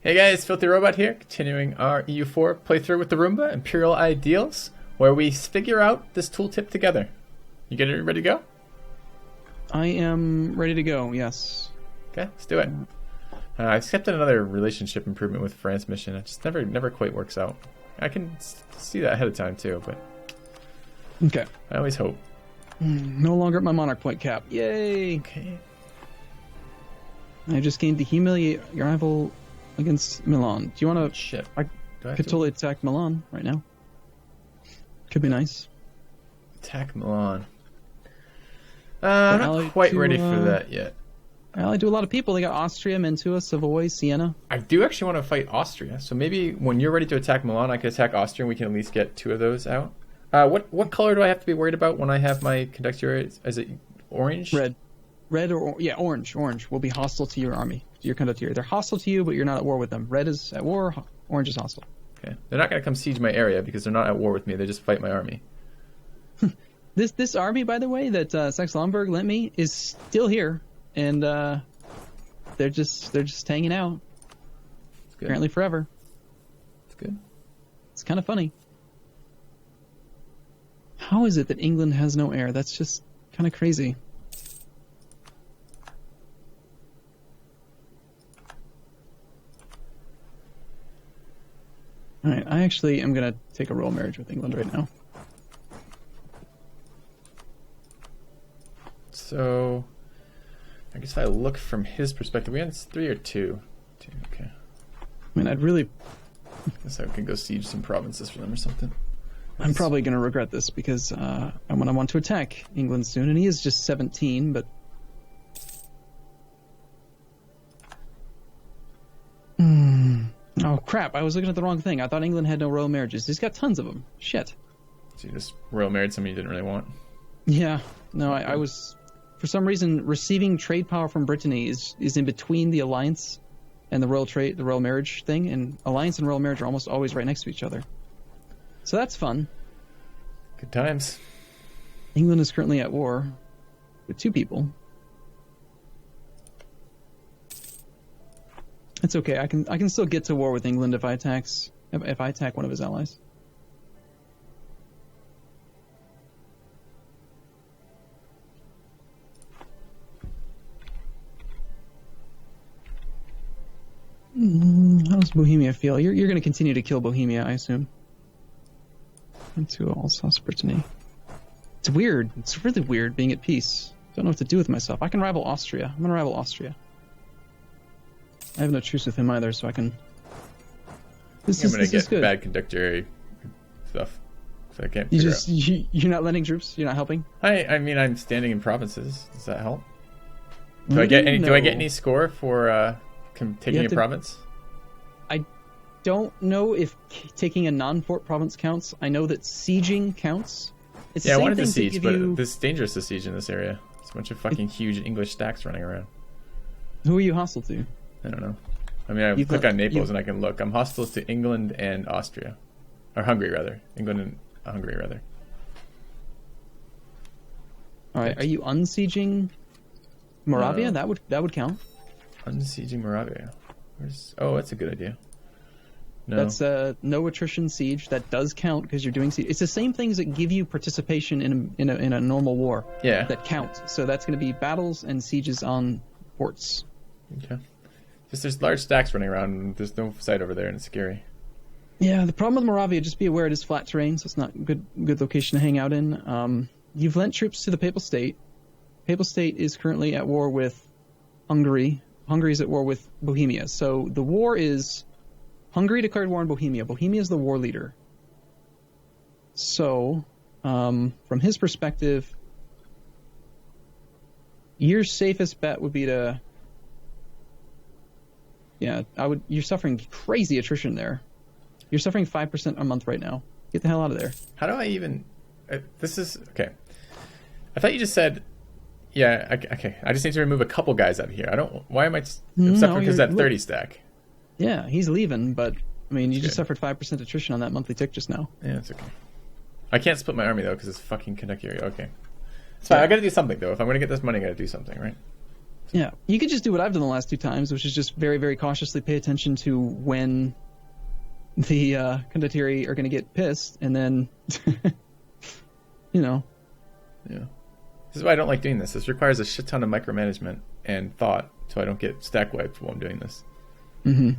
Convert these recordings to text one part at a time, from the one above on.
Hey guys, FilthyRobot here, continuing our EU4 playthrough with the Roomba, Imperial Ideals, where we figure out this tooltip together. You get it ready to go? I am ready to go, yes. Okay, let's do it. I accepted another relationship improvement with France mission. It just never quite works out. I can see that ahead of time too, but Okay. I always hope. No longer at my monarch point cap. Yay! Okay. I just gained the humiliate your rival against Milan. Do you want to... Shit. I could totally attack Milan right now. Could be nice. Attack Milan. I'm not quite ready for that yet. I do a lot of people. They got Austria, Mantua, Savoy, Siena. I do actually want to fight Austria, so maybe when you're ready to attack Milan, I could attack Austria and we can at least get two of those out. What color do I have to be worried about when I have my conductor? Is it orange? Red or orange. Orange will be hostile to your army, to your conductor. They're hostile to you, but you're not at war with them. Red is at war, orange is hostile. Okay. They're not going to come siege my area because they're not at war with me. They just fight my army. This army, by the way, that Saxe-Lauenburg lent me is still here, and they're just hanging out. Apparently forever. It's good. It's kind of funny. How is it that England has no air? That's just kind of crazy. Alright, I actually am going to take a royal marriage with England right now. So, I guess if I look from his perspective, we had 3 or 2. 2, okay. I mean, I'd really... I guess I could go siege some provinces for them or something. I'm probably going to regret this because I'm going to want to attack England soon, and he is just 17, but... Oh, crap, I was looking at the wrong thing. I thought England had no royal marriages. He's got tons of them. Shit. So you just royal married somebody you didn't really want? Yeah. No, I was... For some reason, receiving trade power from Brittany is in between the alliance and the royal marriage thing, and alliance and royal marriage are almost always right next to each other. So that's fun. Good times. England is currently at war with 2 people. It's okay. I can still get to war with England if I attack one of his allies. How does Bohemia feel? You're going to continue to kill Bohemia, I assume. Into Alsace, Brittany. It's weird. It's really weird being at peace. Don't know what to do with myself. I can rival Austria. I'm going to rival Austria. I have no truce with him either, so I can... I'm going to get bad conductor stuff. So I can't figure out. You're not lending troops? You're not helping? I mean, I'm standing in provinces. Does that help? Do I get any score for taking a province? I don't know if taking a non-port province counts. I know that sieging counts. It's I wanted to siege, but it's dangerous to siege in this area. It's a bunch of fucking huge English stacks running around. Who are you hostile to? I don't know. I mean, I click on Naples and I can look. I'm hostile to England and Austria. Or Hungary, rather. England and Hungary, rather. Alright, are you unsieging Moravia? That would count. Unsieging Moravia. Oh, that's a good idea. No. That's a no attrition siege. That does count because you're doing siege. It's the same things that give you participation in a normal war. Yeah. That count. So that's going to be battles and sieges on ports. Okay. Just there's large stacks running around and there's no sight over there and it's scary. Yeah, the problem with Moravia, just be aware it is flat terrain, so it's not a good location to hang out in. You've lent troops to the Papal State. Papal State is currently at war with Hungary. Hungary is at war with Bohemia. So the war is... Hungary declared war on Bohemia. Bohemia is the war leader. So, from his perspective, your safest bet would be to... Yeah, you're suffering crazy attrition there. You're suffering 5% a month right now. Get the hell out of there. How do I even... this is... Okay. I thought you just said... Yeah, okay. I just need to remove a couple guys out of here. Why am I suffering because of that 30 stack? Yeah, he's leaving, but... I mean, you just suffered 5% attrition on that monthly tick just now. Yeah, it's okay. I can't split my army, though, because it's fucking Kentucky area. Okay. It's fine. I gotta do something, though. If I'm gonna get this money, I gotta do something, right? Yeah, you could just do what I've done the last 2 times, which is just very, very cautiously pay attention to when the condottieri are going to get pissed, and then, you know. Yeah. This is why I don't like doing this. This requires a shit ton of micromanagement and thought, so I don't get stack wiped while I'm doing this. Mm-hmm.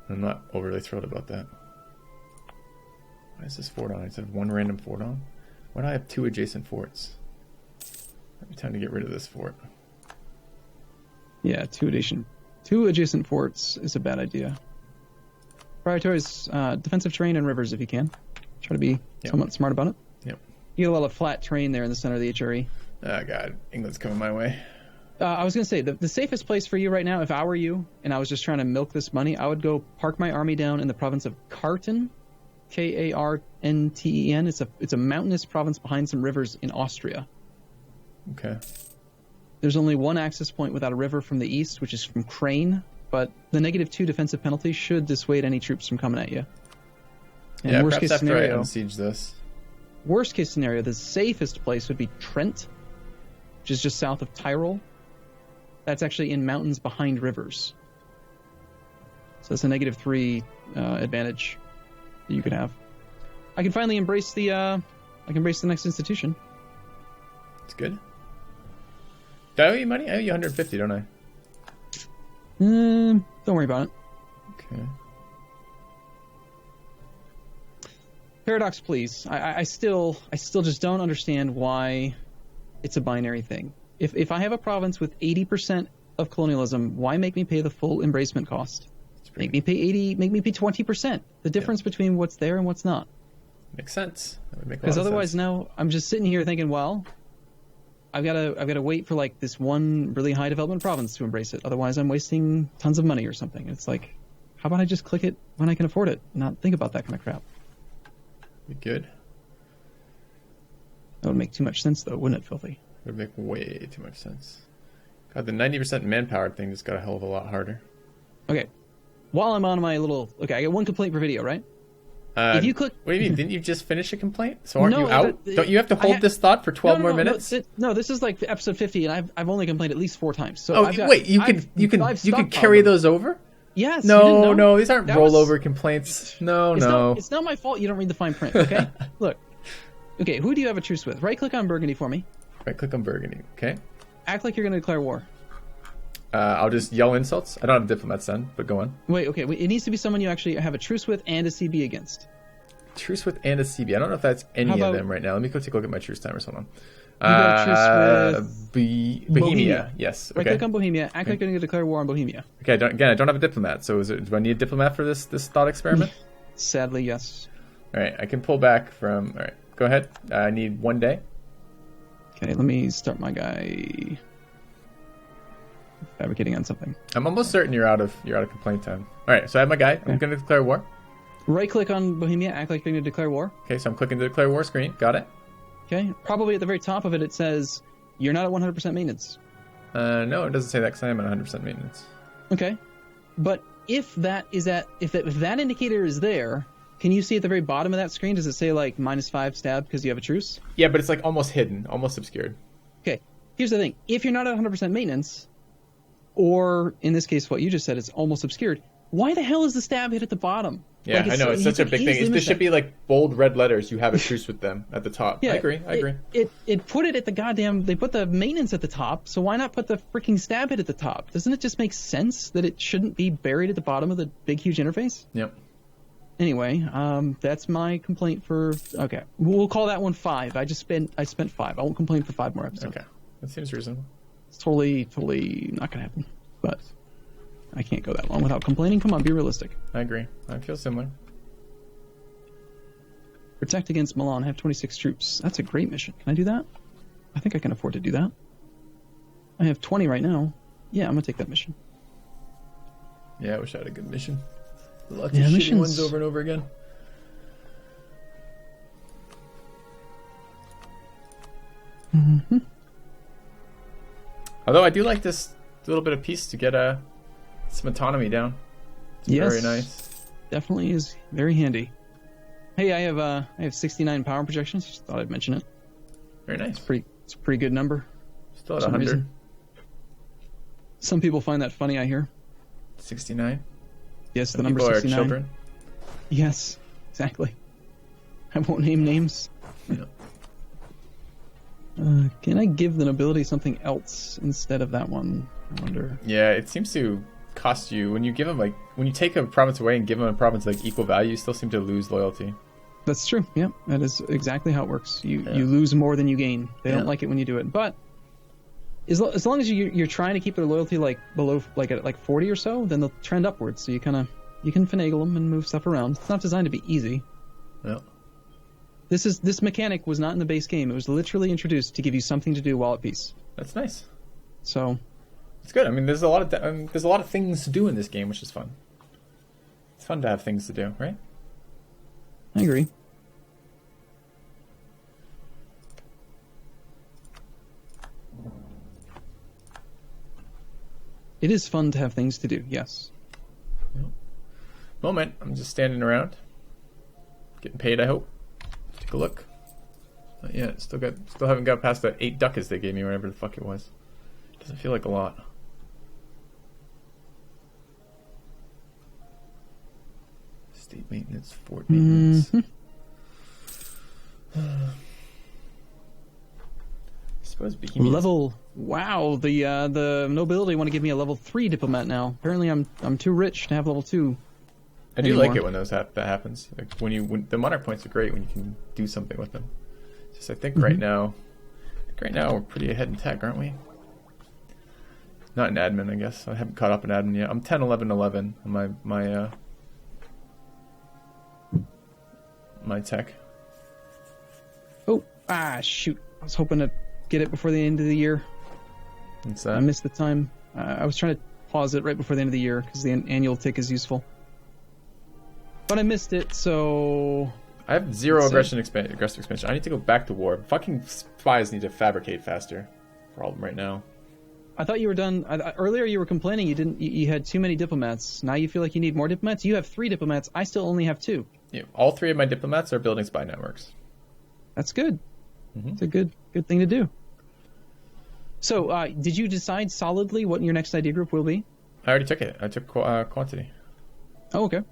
I'm not overly thrilled about that. Why is this fort on? I said 1 random fort on? Why do I have 2 adjacent forts? Might be time to get rid of this fort. Yeah, 2 adjacent forts is a bad idea. Prioritize defensive terrain and rivers if you can. Try to be somewhat smart about it. Yep. You get a lot of flat terrain there in the center of the HRE. Oh, God. England's coming my way. I was going to say, the safest place for you right now, if I were you, and I was just trying to milk this money, I would go park my army down in the province of Karten, Karnten. It's a mountainous province behind some rivers in Austria. Okay. There's only one access point without a river from the east, which is from Crane, but the -2 defensive penalty should dissuade any troops from coming at you. And yeah, worst perhaps case after scenario, I unsiege this. Worst case scenario, the safest place would be Trent, which is just south of Tyrol. That's actually in mountains behind rivers. So it's a -3 advantage that you could have. I can finally embrace the next institution. It's good. Do I owe you money? I owe you 150, don't I? Don't worry about it. Okay. Paradox, please. I still just don't understand why it's a binary thing. If I have a province with 80% of colonialism, why make me pay the full embracement cost? Make me pay 80. Make me pay 20%. The difference between what's there and what's not. Makes sense. That would make a lot Because of otherwise, sense. now I'm just sitting here thinking, well, I've got to wait for like this one really high development province to embrace it. Otherwise, I'm wasting tons of money or something. It's like, how about I just click it when I can afford it, not think about that kind of crap. Be good. That would make too much sense, though, wouldn't it, Filthy? It would make way too much sense. God, the 90% manpower thing just got a hell of a lot harder. Okay. While I'm on my little... Okay, I got 1 complaint per video, right? If you click... What do you mean? Didn't you just finish a complaint? So aren't No, you out? Don't you have to hold this thought for 12 more minutes? No, this is like episode 50, and I've only complained at least 4 times. So Oh, I've got, wait, you I've can carry stockpiled them. those over? Yes. you didn't know? No, these aren't That was- rollover complaints. No. It's not my fault you don't read the fine print, okay? Look. Okay, who do you have a truce with? Right-click on Burgundy for me. Right-click on Burgundy, okay? Act like you're going to declare war. I'll just yell insults. I don't have a diplomat send, but go on. Wait, okay. It needs to be someone you actually have a truce with and a CB against. Truce with and a CB. I don't know if that's any How of about- them right now. Let me go take a look at my truce timers. Hold on. got a truce with Bohemia. Yes. Okay. Right-click on Bohemia. Act like you're going to declare war on Bohemia. Okay. I don't have a diplomat. So do I need a diplomat for this thought experiment? Sadly, yes. All right. I can pull back from. All right. Go ahead. I need 1 day. Okay, let me start my guy fabricating on something. I'm almost certain you're out of complaint time. All right. So I have my guy. I'm going to declare war. Right-click on Bohemia. Act like you're going to declare war. Okay. So I'm clicking the declare war screen. Got it. Okay, probably at the very top of it, it says you're not at 100% maintenance. No, it doesn't say that because I am at 100% maintenance. Okay, but if that indicator is there, can you see at the very bottom of that screen? Does it say like -5 stab because you have a truce? Yeah, but it's like almost hidden, almost obscured. Okay, here's the thing: if you're not at 100% maintenance, or in this case, what you just said is almost obscured, why the hell is the stab hit at the bottom? Yeah, I know. It's such a big thing. This should be like bold red letters. You have a truce with them at the top. Yeah, I agree. It put it at the goddamn... They put the maintenance at the top, so why not put the freaking stab hit at the top? Doesn't it just make sense that it shouldn't be buried at the bottom of the big, huge interface? Yep. Anyway, that's my complaint for... Okay, we'll call that one 5. I spent 5. I won't complain for 5 more episodes. Okay, that seems reasonable. It's totally not going to happen, but... I can't go that long without complaining. Come on, be realistic. I agree. I feel similar. Protect against Milan. Have 26 troops. That's a great mission. Can I do that? I think I can afford to do that. I have 20 right now. Yeah, I'm going to take that mission. Yeah, I wish I had a good mission. Lots Yeah, of shitty missions- ones over and over again. Mm-hmm. Although I do like this little bit of peace to get some autonomy down. It's very nice. Definitely is very handy. Hey, I have 69 power projections. Just thought I'd mention it. Very nice. It's a pretty good number. Still at for some 100. reason. Some people find that funny, I hear. 69. Yes, Some the number people 69. are children. Yes, exactly. I won't name names. Yeah. Can I give the nobility something else instead of that one? I wonder. Yeah, it seems to cost you when you give them when you take a province away and give them a province equal value, you still seem to lose loyalty. That's true. Yeah, that is exactly how it works. You lose more than you gain. They don't like it when you do it. But as long as you're trying to keep their loyalty below at 40 or so, then they'll trend upwards. So you can finagle them and move stuff around. It's not designed to be easy. Yeah. This mechanic was not in the base game. It was literally introduced to give you something to do while at peace. That's nice. So it's good. I mean, there's a lot of things to do in this game, which is fun. It's fun to have things to do, right? I agree. It is fun to have things to do. Yes. Yep. Moment. I'm just standing around, getting paid. I hope. Take a look. Not yet. Still haven't got past that 8 ducats they gave me, whatever the fuck it was. Doesn't feel like a lot. State maintenance, fort maintenance. I suppose Bohemians. Level. Wow. The nobility want to give me a level 3 diplomat now. Apparently, I'm too rich to have level 2. I do like it when that happens. Like when the monarch points are great when you can do something with them. Just I think right now we're pretty ahead in tech, aren't we? Not in admin, I guess. I haven't caught up in admin yet. I'm 10, 11, 11 on my tech. Oh, shoot. I was hoping to get it before the end of the year. What's that? I missed the time. I was trying to pause it right before the end of the year because the annual tick is useful. But I missed it, so... I have 0 aggressive expansion. I need to go back to war. Fucking spies need to fabricate faster. Problem right now. I thought you were done. Earlier you were complaining you had too many diplomats. Now you feel like you need more diplomats? You have 3 diplomats. I still only have 2. Yeah, all 3 of my diplomats are building spy networks. That's good. Mm-hmm. It's a good thing to do. So, did you decide solidly what your next idea group will be? I already took it. I took quantity. Oh, okay.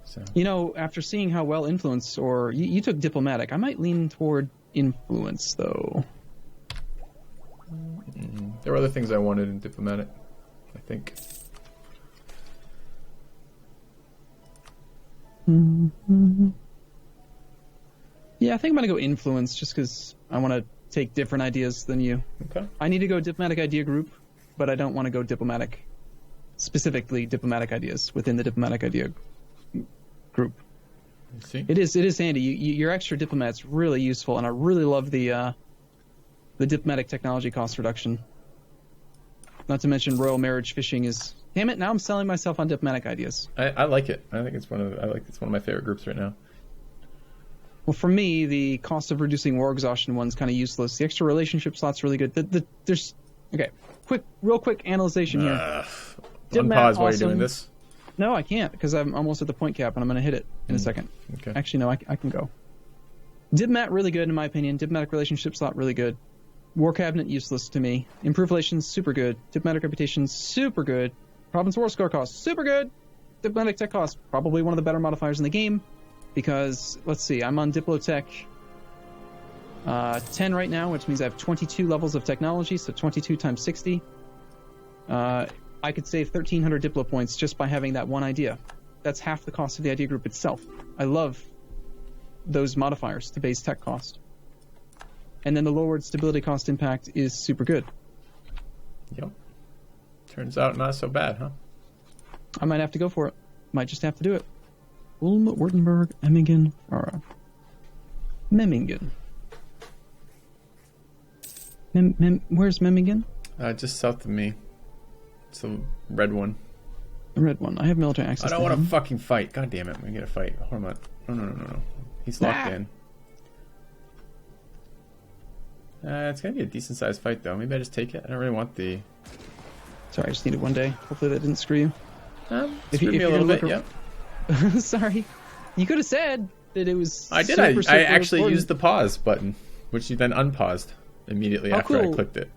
So. After seeing how well influence, or you took diplomatic, I might lean toward influence, though. There were other things I wanted in diplomatic, I think. Mm-hmm. Yeah, I think I'm going to go influence just because I want to take different ideas than you. Okay. I need to go diplomatic idea group, but I don't want to go specifically diplomatic ideas within the diplomatic idea group. See? It is handy. Your extra diplomat's really useful, and I really love the diplomatic technology cost reduction. Not to mention royal marriage fishing is... Damn it! Now I'm selling myself on diplomatic ideas. I like it. I think it's one of my favorite groups right now. Well, for me, the cost of reducing war exhaustion one's kind of useless. The extra relationship slot's really good. Real quick analyzation here. Unpause while you're doing this. No, I can't because I'm almost at the point cap and I'm going to hit it in a second. Okay. Actually, no, I can go. Diplomat really good in my opinion. Diplomatic relationship slot really good. War cabinet useless to me. Improved relations super good. Diplomatic reputation super good. Province war score cost super good. Diplomatic tech cost probably one of the better modifiers in the game because let's see, I'm on Diplotech 10 right now, which means I have 22 levels of technology, so 22 times 60. I could save 1,300 Diplo points just by having that one idea. That's half the cost of the idea group itself. I love those modifiers to base tech cost. And then the lowered stability cost impact is super good. Yep. Turns out not so bad, huh? I might have to go for it. Might just have to do it. Ulm, Württemberg, Emmingen, or Memmingen. Where's Memmingen? Just south of me. It's the red one. The red one. I have military access. I don't want to fucking fight. God damn it. We get a fight. Hold on. No. He's locked in. It's going to be a decent sized fight, though. Maybe I just take it. I don't really want the... Sorry, I just needed one day. Hopefully that didn't screw you. Screw me a little bit, yeah. Sorry. You could have said that it was... I did. I actually used the pause button, which you then unpaused immediately after I clicked it.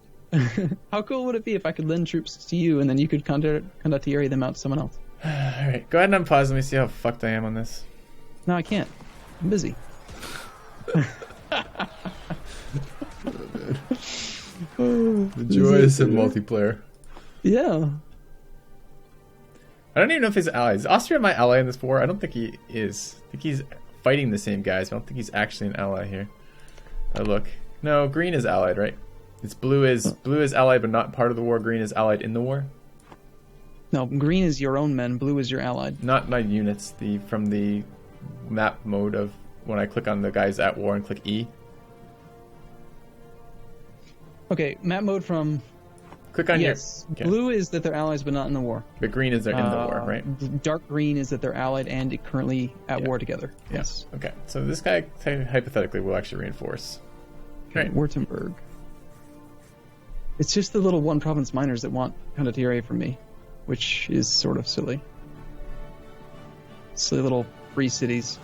How cool would it be if I could lend troops to you and then you could condottieri them out to someone else? Alright, go ahead and unpause. Let me see how fucked I am on this. No, I can't. I'm busy. The joys of multiplayer. Yeah. I don't even know if he's allies. Is Austria my ally in this war? I don't think he is. I think he's fighting the same guys. I don't think he's actually an ally here. Look. No, green is allied, right? It's blue is allied but not part of the war. Green is allied in the war. No, green is your own men. Blue is your allied. Not my units. From the map mode of when I click on the guys at war and click E. Okay, map mode from. Click on yes. Okay. Blue is that they're allies but not in the war. But green is they're in the war, right? Dark green is that they're allied and currently at war together. Yes. Okay, so this guy hypothetically will actually reinforce. Right. Württemberg. It's just the little one province miners that want condottieri from me, which is sort of silly. Silly little free cities.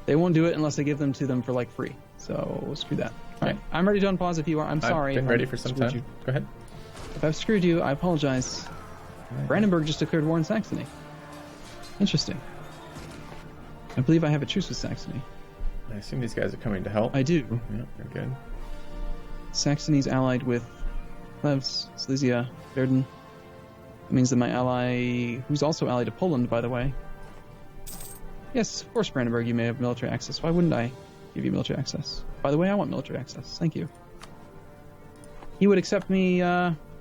They won't do it unless I give them to them for like free. So screw that. All right, I'm ready to unpause if you are. I'm sorry. I've been ready for some time. Go ahead. If I've screwed you, I apologize. Right. Brandenburg just declared war in Saxony. Interesting. I believe I have a truce with Saxony. I assume these guys are coming to help. I do. Yeah, they're good. Saxony's allied with Plevs, Silesia, Verden. That means that my ally, who's also allied to Poland, by the way. Yes, of course, Brandenburg, you may have military access. Why wouldn't I give you military access? By the way, I want military access. Thank you. He would accept me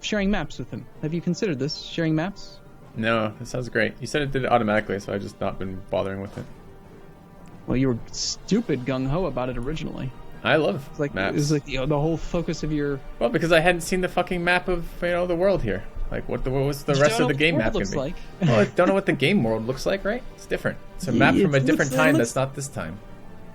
sharing maps with him. Have you considered this, sharing maps? No, that sounds great. You said it did it automatically, so I've just not been bothering with it. Well, you were stupid gung-ho about it originally. I love maps. It was like the whole focus of your... Well, because I hadn't seen the fucking map of the world here. Like, what was the rest of the game map going to be? Like. Well, I don't know what the game world looks like, right? It's different. It's a map from a different time that's not this time.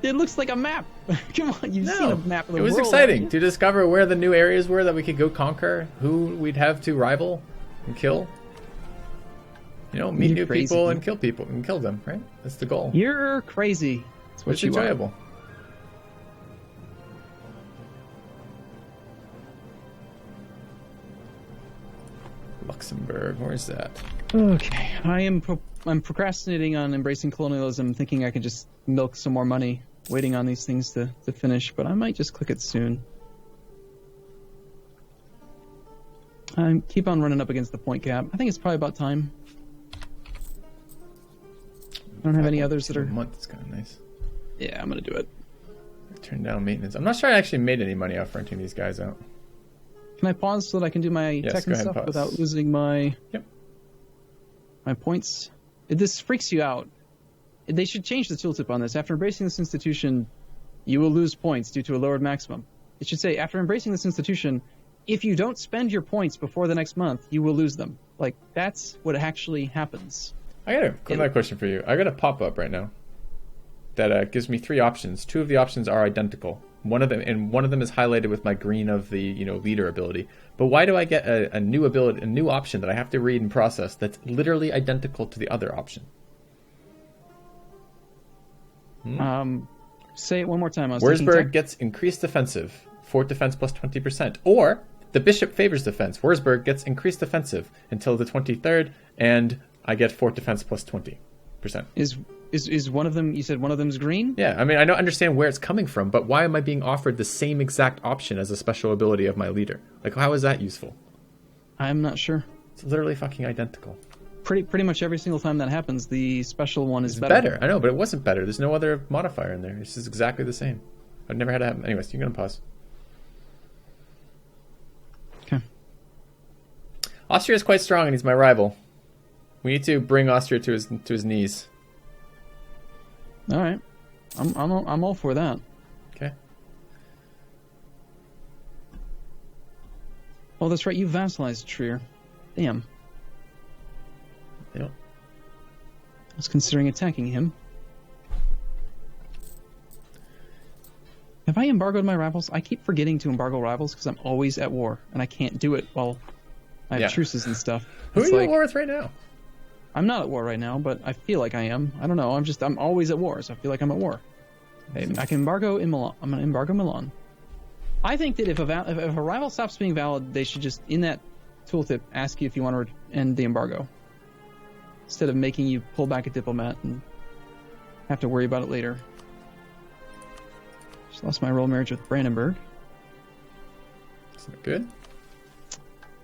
It looks like a map. Come on, you've seen a map of the world. It was exciting to discover where the new areas were that we could go conquer, who we'd have to rival and kill. You know, meet new people and kill them, right? That's the goal. You're crazy. That's what it's enjoyable. Luxembourg, where's that? Okay, I'm procrastinating on embracing colonialism, thinking I can just milk some more money, waiting on these things to finish, but I might just click it soon. I keep on running up against the point cap. I think it's probably about time. I don't have any others that are... A month is kind of nice. Yeah, I'm going to do it. Turn down maintenance. I'm not sure I actually made any money off renting these guys out. Can I pause so that I can do my tech and stuff without losing my my points? This freaks you out. They should change the tooltip on this. After embracing this institution, you will lose points due to a lowered maximum. It should say, after embracing this institution, if you don't spend your points before the next month, you will lose them. Like, that's what actually happens. I got another question for you. I got a pop-up right now that gives me 3 options. 2 of the options are identical. One of them is highlighted with my green of the leader ability. But why do I get a new ability, a new option that I have to read and process that's literally identical to the other option? Say it one more time. Wurzburg gets increased defensive, fort defense plus 20%, or the bishop favors defense. Wurzburg gets increased defensive until the 23rd, and I get fort defense plus 20%. Is one of them? You said one of them's green? Yeah, I mean, I don't understand where it's coming from, but why am I being offered the same exact option as a special ability of my leader? Like, how is that useful? I'm not sure. It's literally fucking identical. Pretty much every single time that happens, the special one is better. I know, but it wasn't better. There's no other modifier in there. This is exactly the same. I've never had it happen. Anyways, you're gonna pause. Okay. Austria is quite strong, and he's my rival. We need to bring Austria to his knees. All right, I'm all for that. Okay. Oh, that's right. You vassalized Trier. Damn. Yep. I was considering attacking him. Have I embargoed my rivals? I keep forgetting to embargo rivals because I'm always at war, and I can't do it while I have truces and stuff. Who are you at war with right now? I'm not at war right now, but I feel like I am. I don't know. I'm always at war, so I feel like I'm at war. Okay, I can embargo in Milan. I'm going to embargo Milan. I think that if a rival stops being valid, they should just, in that tooltip, ask you if you want to end the embargo. Instead of making you pull back a diplomat and have to worry about it later. Just lost my royal marriage with Brandenburg. Isn't it good?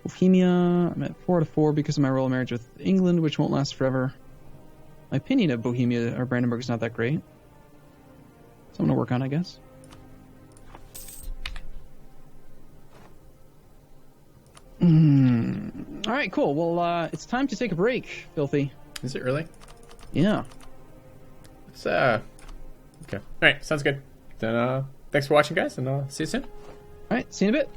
Bohemia, I'm at 4 out of 4 because of my royal marriage with England, which won't last forever. My opinion of Bohemia or Brandenburg is not that great. Something to work on, I guess. All right, cool. Well, it's time to take a break, Filthy. Is it really? Yeah. It's, okay. All right, sounds good. Then, thanks for watching, guys, and I'll see you soon. All right, see you in a bit.